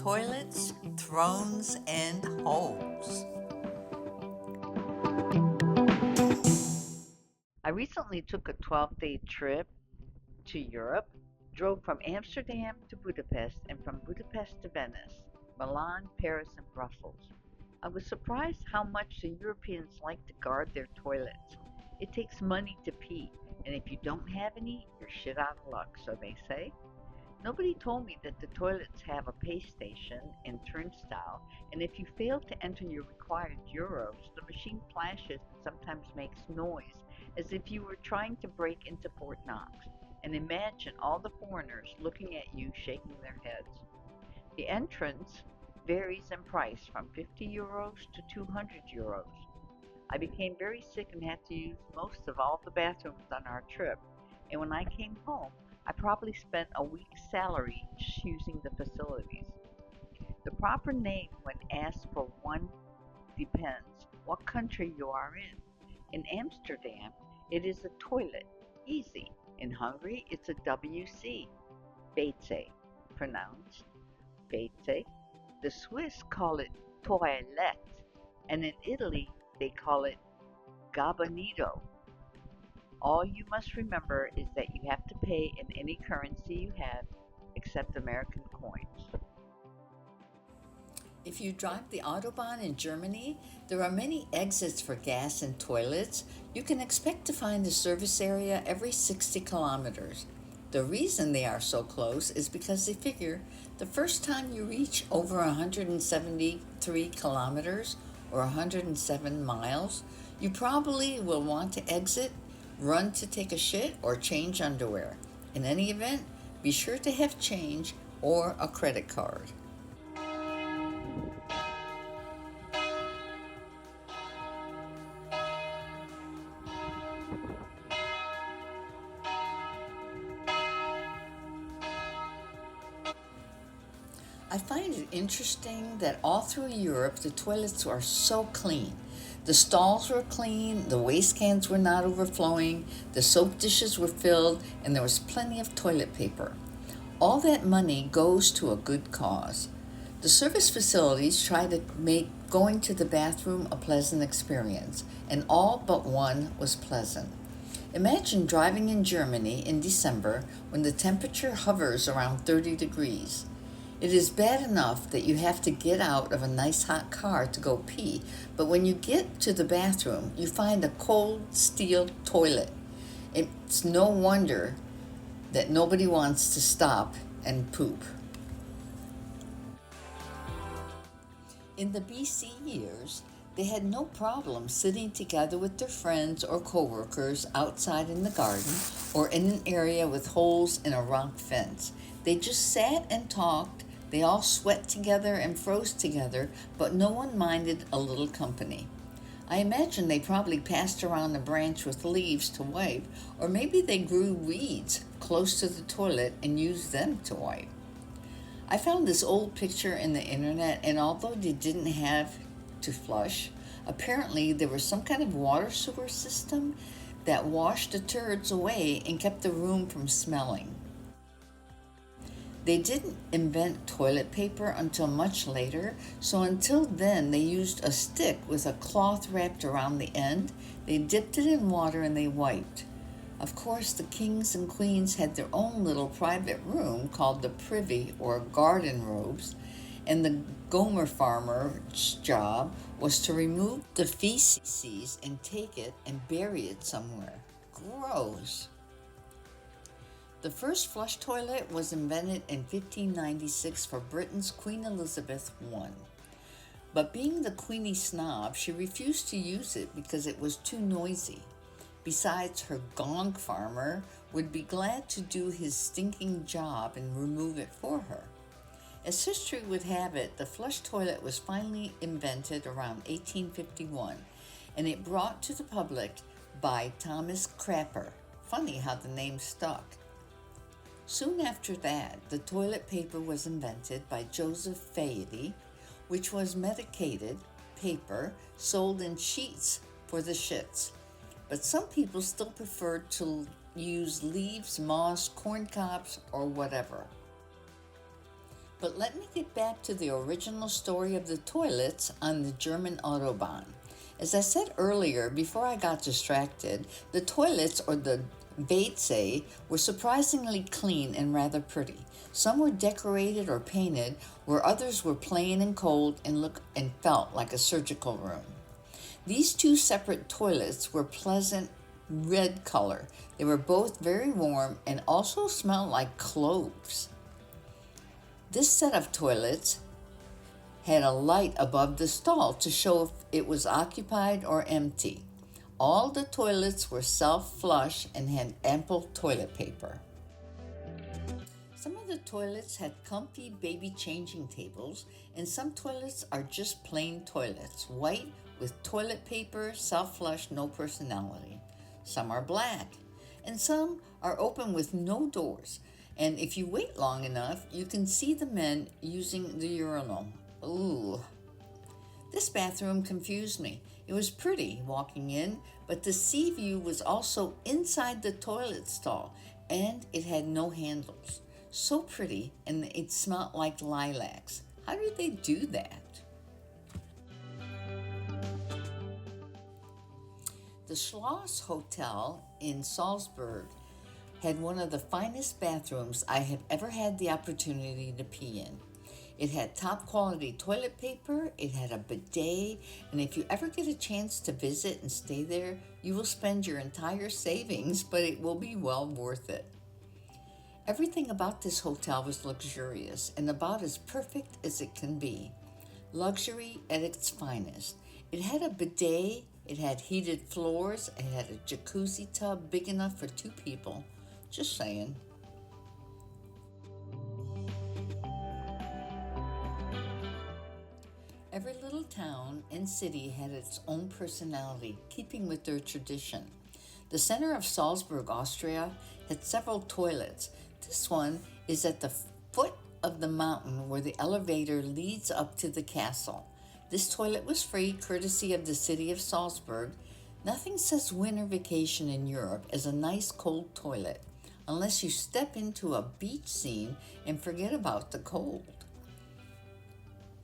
toilets, thrones, and holes. I recently took a 12-day trip to Europe, drove from Amsterdam to Budapest, and from Budapest to Venice, Milan, Paris, and Brussels. I was surprised how much the Europeans like to guard their toilets. It takes money to pee, and if you don't have any, you're shit out of luck, so they say. Nobody told me that the toilets have a pay station and turnstile, and if you fail to enter your required euros, the machine flashes and sometimes makes noise as if you were trying to break into Fort Knox. And imagine all the foreigners looking at you shaking their heads. The entrance varies in price from 50 euros to 200 euros. I became very sick and had to use most of all the bathrooms on our trip, and when I came home, I probably spent a week's salary just using the facilities. The proper name when asked for one depends what country you are in. In Amsterdam, it is a toilet, easy. In Hungary, it's a WC, WC, pronounced WC. The Swiss call it toilette, and in Italy, they call it Gabonito. All you must remember is that you have to pay in any currency you have except American coins. If you drive the Autobahn in Germany, there are many exits for gas and toilets. You can expect to find a service area every 60 kilometers. The reason they are so close is because they figure the first time you reach over 173 kilometers or 107 miles, you probably will want to exit, run to take a shit, or change underwear. In any event, be sure to have change or a credit card. I find it interesting that all through Europe the toilets are so clean. The stalls were clean, the waste cans were not overflowing, the soap dishes were filled, and there was plenty of toilet paper. All that money goes to a good cause. The service facilities try to make going to the bathroom a pleasant experience, and all but one was pleasant. Imagine driving in Germany in December when the temperature hovers around 30 degrees. It is bad enough that you have to get out of a nice hot car to go pee, but when you get to the bathroom, you find a cold steel toilet. It's no wonder that nobody wants to stop and poop. In the BC years, they had no problem sitting together with their friends or coworkers outside in the garden or in an area with holes in a rock fence. They just sat and talked. They all sweat together and froze together, but no one minded a little company. I imagine they probably passed around a branch with leaves to wipe, or maybe they grew weeds close to the toilet and used them to wipe. I found this old picture in the internet, and although they didn't have to flush, apparently there was some kind of water sewer system that washed the turds away and kept the room from smelling. They didn't invent toilet paper until much later, so until then they used a stick with a cloth wrapped around the end. They dipped it in water and they wiped. Of course, the kings and queens had their own little private room called the privy or garden robes, and the Gomer farmer's job was to remove the feces and take it and bury it somewhere. Gross. The first flush toilet was invented in 1596 for Britain's Queen Elizabeth I. But being the Queenie snob, she refused to use it because it was too noisy. Besides, her gong farmer would be glad to do his stinking job and remove it for her. As history would have it, the flush toilet was finally invented around 1851, and it brought to the public by Thomas Crapper. Funny how the name stuck. Soon after that, the toilet paper was invented by Joseph Fayette, which was medicated paper sold in sheets for the shits. But some people still preferred to use leaves, moss, corn cobs, or whatever. But let me get back to the original story of the toilets on the German Autobahn. As I said earlier, before I got distracted, the toilets, or the Weze, were surprisingly clean and rather pretty. Some were decorated or painted, where others were plain and cold and looked and felt like a surgical room. These two separate toilets were pleasant red color. They were both very warm and also smelled like cloves. This set of toilets had a light above the stall to show if it was occupied or empty. All the toilets were self-flush and had ample toilet paper. Some of the toilets had comfy baby changing tables, and some toilets are just plain toilets, white with toilet paper, self-flush, no personality. Some are black, and some are open with no doors. And if you wait long enough, you can see the men using the urinal. Ooh. This bathroom confused me. It was pretty walking in, but the sea view was also inside the toilet stall, and it had no handles. So pretty, and it smelled like lilacs. How did they do that? The Schloss Hotel in Salzburg had one of the finest bathrooms I have ever had the opportunity to pee in. It had top quality toilet paper, it had a bidet, and if you ever get a chance to visit and stay there, you will spend your entire savings, but it will be well worth it. Everything about this hotel was luxurious and about as perfect as it can be. Luxury at its finest. It had a bidet, it had heated floors, it had a jacuzzi tub big enough for 2 people. Just saying. Every little town and city had its own personality, keeping with their tradition. The center of Salzburg, Austria, had several toilets. This one is at the foot of the mountain where the elevator leads up to the castle. This toilet was free, courtesy of the city of Salzburg. Nothing says winter vacation in Europe as a nice cold toilet, unless you step into a beach scene and forget about the cold.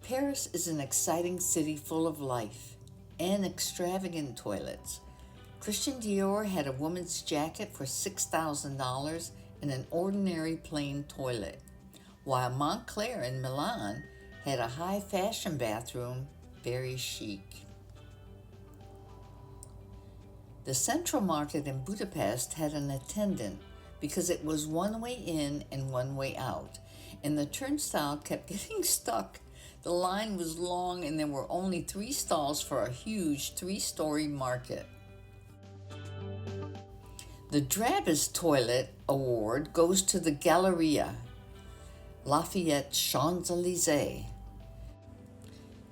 Paris is an exciting city full of life and extravagant toilets. Christian Dior had a woman's jacket for $6,000 and an ordinary plain toilet, while Moncler in Milan had a high fashion bathroom, very chic. The Central Market in Budapest had an attendant because it was one way in and one way out, and the turnstile kept getting stuck. The line was long and there were only 3 stalls for a huge 3-story market. The Drabbest Toilet Award goes to the Galleria Lafayette Champs-Élysées.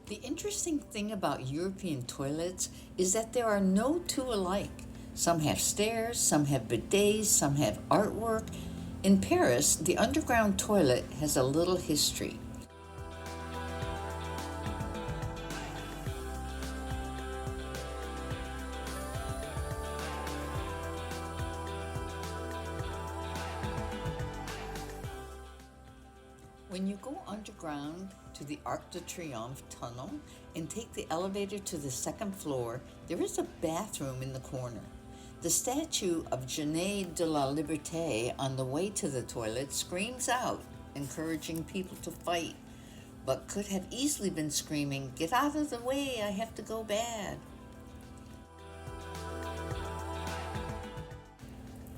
The interesting thing about European toilets is that there are no 2 alike. Some have stairs, some have bidets, some have artwork. In Paris, the underground toilet has a little history. When you go underground to the Arc de Triomphe tunnel and take the elevator to the 2nd floor, there is a bathroom in the corner. The statue of Jeanne de la Liberté on the way to the toilet screams out, encouraging people to fight, but could have easily been screaming, "Get out of the way, I have to go bad."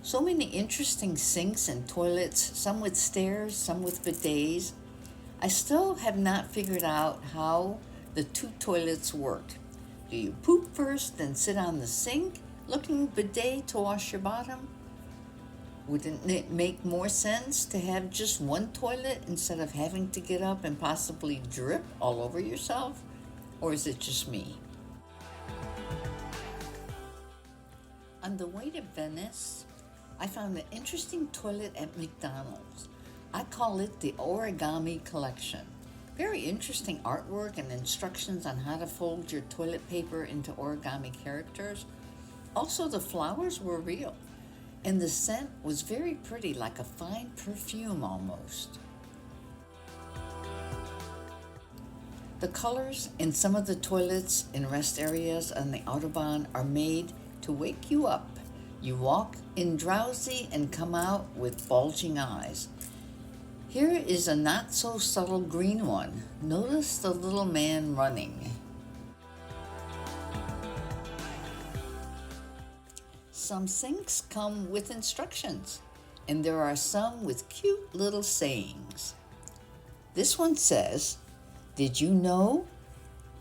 So many interesting sinks and toilets, some with stairs, some with bidets. I still have not figured out how the 2 toilets work. Do you poop first, then sit on the sink, looking bidet to wash your bottom? Wouldn't it make more sense to have just one toilet instead of having to get up and possibly drip all over yourself? Or is it just me? On the way to Venice, I found an interesting toilet at McDonald's. I call it the Origami Collection. Very interesting artwork and instructions on how to fold your toilet paper into origami characters. Also, the flowers were real, and the scent was very pretty, like a fine perfume almost. The colors in some of the toilets in rest areas on the Autobahn are made to wake you up. You walk in drowsy and come out with bulging eyes. Here is a not so subtle green one. Notice the little man running. Some sinks come with instructions, and there are some with cute little sayings. This one says, "Did you know?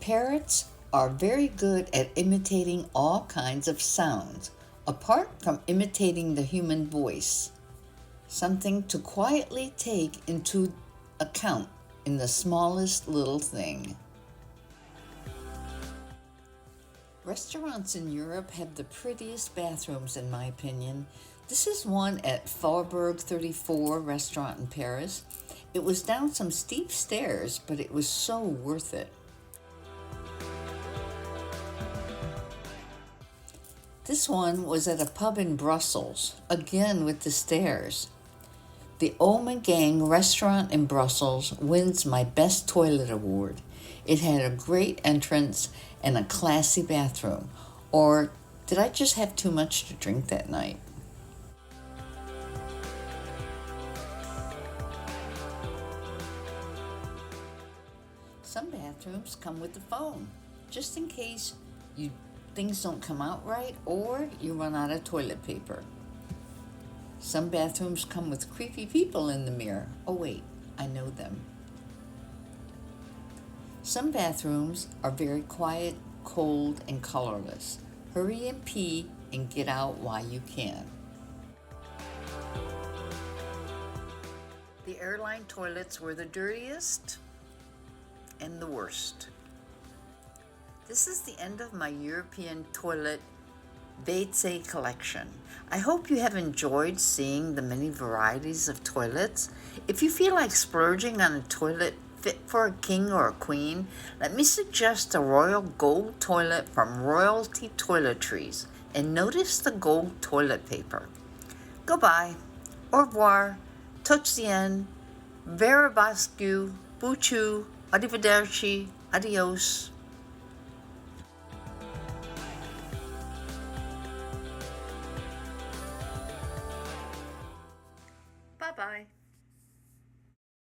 Parrots are very good at imitating all kinds of sounds, apart from imitating the human voice. Something to quietly take into account in the smallest little thing." Restaurants in Europe have the prettiest bathrooms, in my opinion. This is one at Faubourg 34 restaurant in Paris. It was down some steep stairs, but it was so worth it. This one was at a pub in Brussels, again with the stairs. The Omegang restaurant in Brussels wins my Best Toilet Award. It had a great entrance and a classy bathroom. Or did I just have too much to drink that night? Some bathrooms come with a phone, just in case things don't come out right or you run out of toilet paper. Some bathrooms come with creepy people in the mirror. Oh wait, I know them. Some bathrooms are very quiet, cold, and colorless. Hurry and pee and get out while you can. The airline toilets were the dirtiest and the worst. This is the end of my European toilet WC collection. I hope you have enjoyed seeing the many varieties of toilets. If you feel like splurging on a toilet fit for a king or a queen, let me suggest a royal gold toilet from Royalty Toiletries, and notice the gold toilet paper. Goodbye, au revoir, totsien, verabascu, buchu, arrivederci, adios.